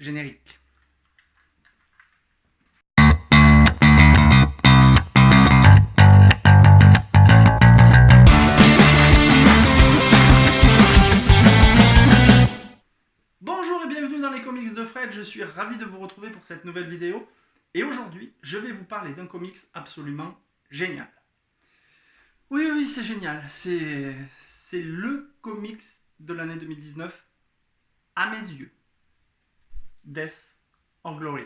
Générique. Bonjour et bienvenue dans les comics de Fred, je suis ravi de vous retrouver pour cette nouvelle vidéo. Et aujourd'hui, je vais vous parler d'un comics absolument génial. Oui, c'est génial. C'est le comics de l'année 2019, à mes yeux. Death or Glory.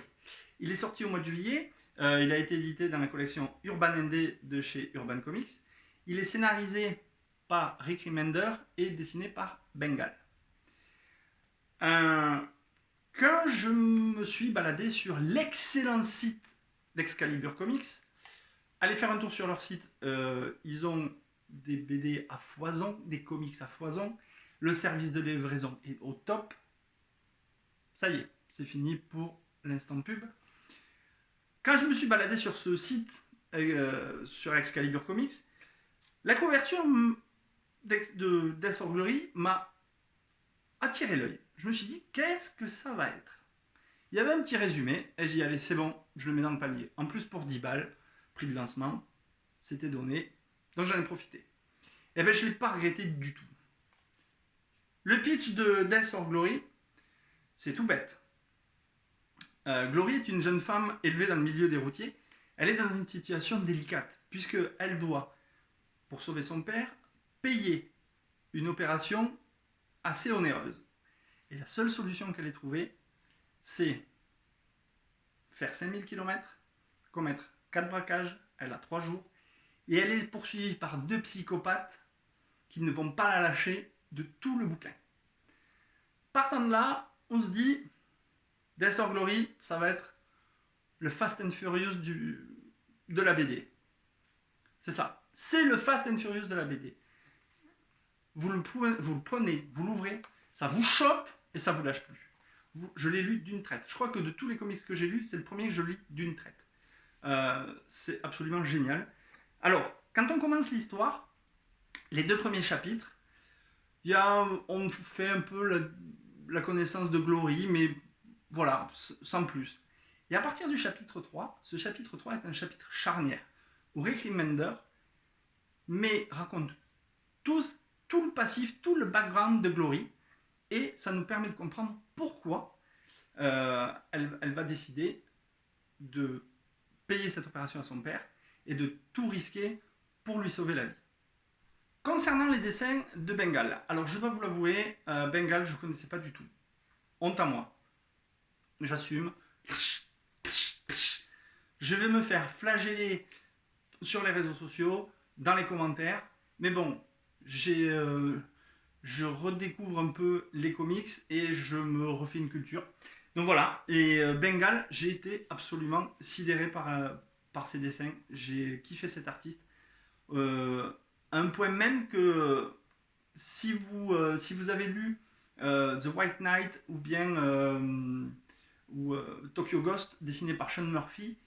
Il est sorti au mois de juillet. Il a été édité dans la collection Urban ND de chez Urban Comics. Il est scénarisé par Rick Remender et dessiné par Bengal. Quand je me suis baladé sur l'excellent site d'Excalibur Comics, allez faire un tour sur leur site. Ils ont des BD à foison, des comics à foison. Le service de livraison est au top. Ça y est, c'est fini pour l'instant pub. Quand je me suis baladé sur ce site, sur Excalibur Comics, la couverture de Death or Glory m'a attiré l'œil. Je me suis dit, qu'est-ce que ça va être? Il y avait un petit résumé, et j'ai dit, allez, c'est bon, je le mets dans le panier. En plus, pour 10 balles, prix de lancement, c'était donné, donc j'en ai profité. Et bien, je ne l'ai pas regretté du tout. Le pitch de Death or Glory, c'est tout bête. Glory est une jeune femme élevée dans le milieu des routiers. Elle est dans une situation délicate, puisqu'elle doit, pour sauver son père, payer une opération assez onéreuse. Et la seule solution qu'elle ait trouvée, c'est faire 5000 km, commettre 4 braquages, elle a 3 jours, et elle est poursuivie par 2 psychopathes qui ne vont pas la lâcher de tout le bouquin. Partant de là, on se dit, Death or Glory, ça va être le Fast and Furious de la BD. C'est ça, c'est le Fast and Furious de la BD. Vous le prenez, vous l'ouvrez, ça vous chope et ça vous lâche plus. Je l'ai lu d'une traite. Je crois que de tous les comics que j'ai lus, c'est le premier que je lis d'une traite. C'est absolument génial. Alors, quand on commence l'histoire, les 2 premiers chapitres, on fait un peu la connaissance de Glory, mais voilà, sans plus. Et à partir du chapitre 3, ce chapitre 3 est un chapitre charnière, où Rick Remender raconte tout le passif, tout le background de Glory, et ça nous permet de comprendre pourquoi elle va décider de payer cette opération à son père et de tout risquer pour lui sauver la vie. Concernant les dessins de Bengal, alors je dois vous l'avouer, Bengal je ne connaissais pas du tout. Honte à moi. J'assume. Je vais me faire flageller sur les réseaux sociaux, dans les commentaires, mais bon, je redécouvre un peu les comics et je me refais une culture. Donc voilà, et Bengal, j'ai été absolument sidéré par ses dessins. J'ai kiffé cet artiste. À un point même que si vous avez lu The White Knight ou bien Tokyo Ghost, dessiné par Sean Murphy,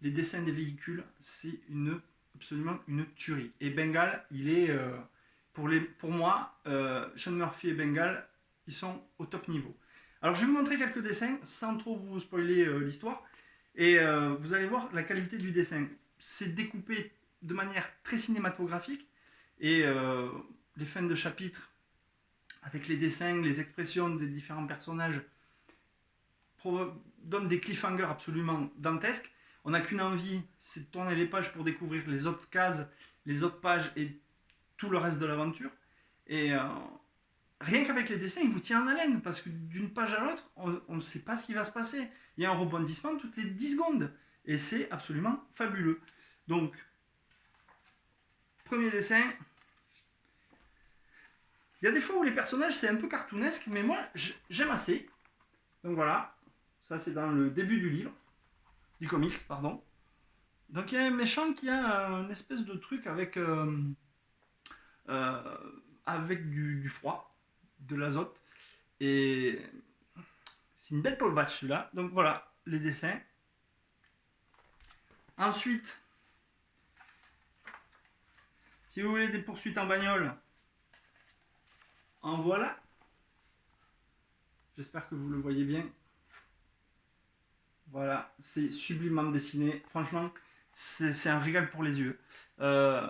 les dessins des véhicules, c'est absolument une tuerie. Et Bengal, il est... pour moi, Sean Murphy et Bengal, ils sont au top niveau. Alors je vais vous montrer quelques dessins sans trop vous spoiler l'histoire. Et vous allez voir la qualité du dessin. C'est découpé de manière très cinématographique. Et les fins de chapitre, avec les dessins, les expressions des différents personnages, donnent des cliffhangers absolument dantesques. On n'a qu'une envie, c'est de tourner les pages pour découvrir les autres cases, les autres pages et tout le reste de l'aventure. Et rien qu'avec les dessins, il vous tient en haleine, parce que d'une page à l'autre, on ne sait pas ce qui va se passer. Il y a un rebondissement toutes les 10 secondes. Et c'est absolument fabuleux. Donc, premier dessin. Il y a des fois où les personnages, c'est un peu cartoonesque, mais moi, j'aime assez. Donc voilà, ça c'est dans le début du livre, du comics, pardon. Donc il y a un méchant qui a une espèce de truc avec du froid, de l'azote. Et c'est une belle pole batch celui-là. Donc voilà, les dessins. Ensuite, si vous voulez des poursuites en bagnole, en voilà. J'espère que vous le voyez bien. Voilà, c'est sublimement dessiné. Franchement, c'est un régal pour les yeux. Euh,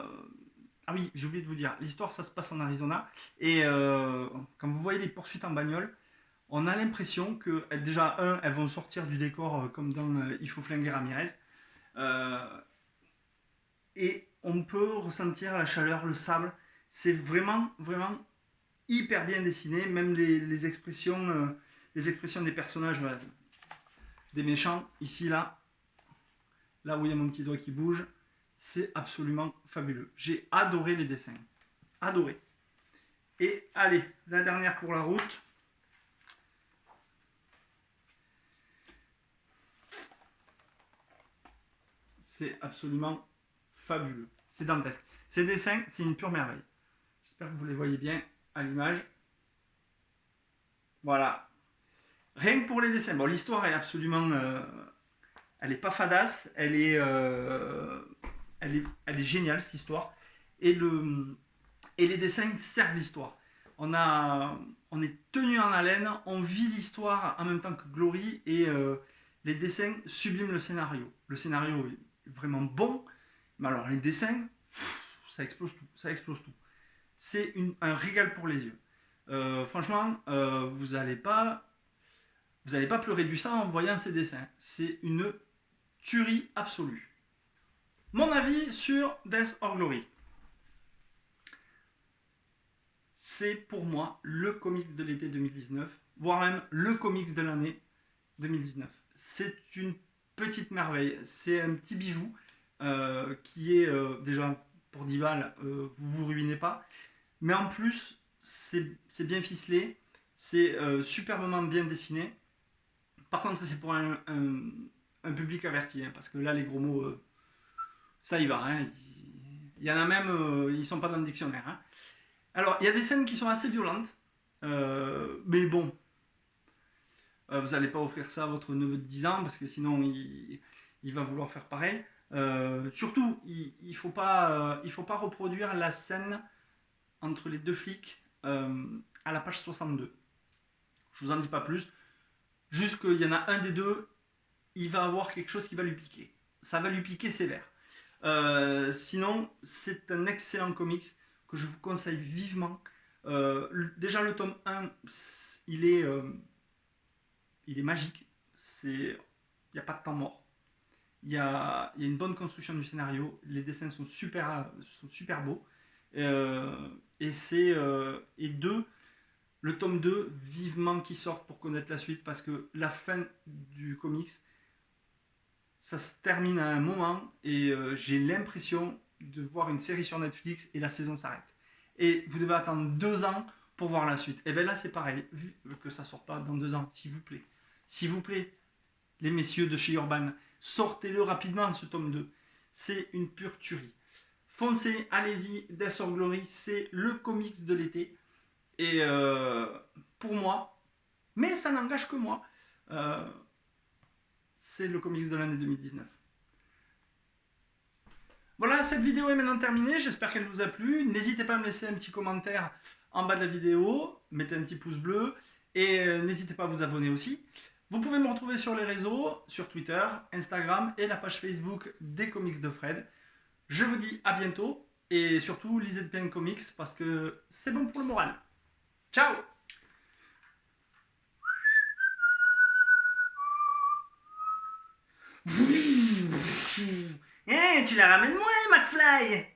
Ah oui, j'ai oublié de vous dire, l'histoire ça se passe en Arizona. Et quand vous voyez les poursuites en bagnole, on a l'impression que déjà, elles vont sortir du décor comme dans Il faut flinguer Ramirez. Euh, et on peut ressentir la chaleur, le sable. C'est vraiment, vraiment hyper bien dessiné. Même les expressions des personnages, voilà, des méchants, ici, là où il y a mon petit doigt qui bouge, c'est absolument fabuleux. J'ai adoré les dessins. Adoré. Et allez, la dernière pour la route. C'est absolument fabuleux. C'est dantesque. Ces dessins, c'est une pure merveille. J'espère que vous les voyez bien à l'image. Voilà. Rien que pour les dessins. Bon, l'histoire est absolument... elle n'est pas fadasse. Elle est géniale, cette histoire. Et, et les dessins servent l'histoire. On est tenu en haleine, on vit l'histoire en même temps que Glory, et les dessins subliment le scénario. Le scénario est vraiment bon, mais alors les dessins, ça explose tout. Ça explose tout. C'est un régal pour les yeux. Franchement, vous n'allez pas pleurer du sang en voyant ces dessins. C'est une tuerie absolue. Mon avis sur Death or Glory. C'est pour moi le comics de l'été 2019, voire même le comics de l'année 2019. C'est une petite merveille, c'est un petit bijou qui est déjà pour 10 balles, vous vous ruinez pas, mais en plus c'est bien ficelé, c'est superbement bien dessiné. Par contre c'est pour un public averti, hein, parce que là les gros mots, ça y va, hein, il y en a même, ils sont pas dans le dictionnaire. Hein. Alors il y a des scènes qui sont assez violentes, mais bon, vous n'allez pas offrir ça à votre neveu de 10 ans parce que sinon il va vouloir faire pareil. Surtout, il ne faut pas reproduire la scène entre les deux flics à la page 62. Je vous en dis pas plus. Juste qu'il y en a un des deux, il va avoir quelque chose qui va lui piquer. Ça va lui piquer sévère. Sinon, c'est un excellent comics que je vous conseille vivement. Déjà, le tome 1, il est magique. Il n'y a pas de temps mort. Il y a une bonne construction du scénario. Les dessins sont super beaux. Et deux, le tome 2, vivement qu'il sorte pour connaître la suite, parce que la fin du comics, ça se termine à un moment et j'ai l'impression de voir une série sur Netflix et la saison s'arrête. Et vous devez attendre 2 ans pour voir la suite. Et bien là, c'est pareil, vu que ça sort pas dans 2 ans, s'il vous plaît. S'il vous plaît, les messieurs de chez Urban, sortez-le rapidement, ce tome 2. C'est une pure tuerie. Foncez, allez-y, Death or Glory, c'est le comics de l'été. Et pour moi, mais ça n'engage que moi, c'est le comics de l'année 2019. Voilà, cette vidéo est maintenant terminée, j'espère qu'elle vous a plu. N'hésitez pas à me laisser un petit commentaire en bas de la vidéo, mettez un petit pouce bleu, et n'hésitez pas à vous abonner aussi. Vous pouvez me retrouver sur les réseaux, sur Twitter, Instagram et la page Facebook des Comics de Fred. Je vous dis à bientôt, et surtout lisez bien de comics parce que c'est bon pour le moral. Ciao! Tu la ramènes moins, McFly!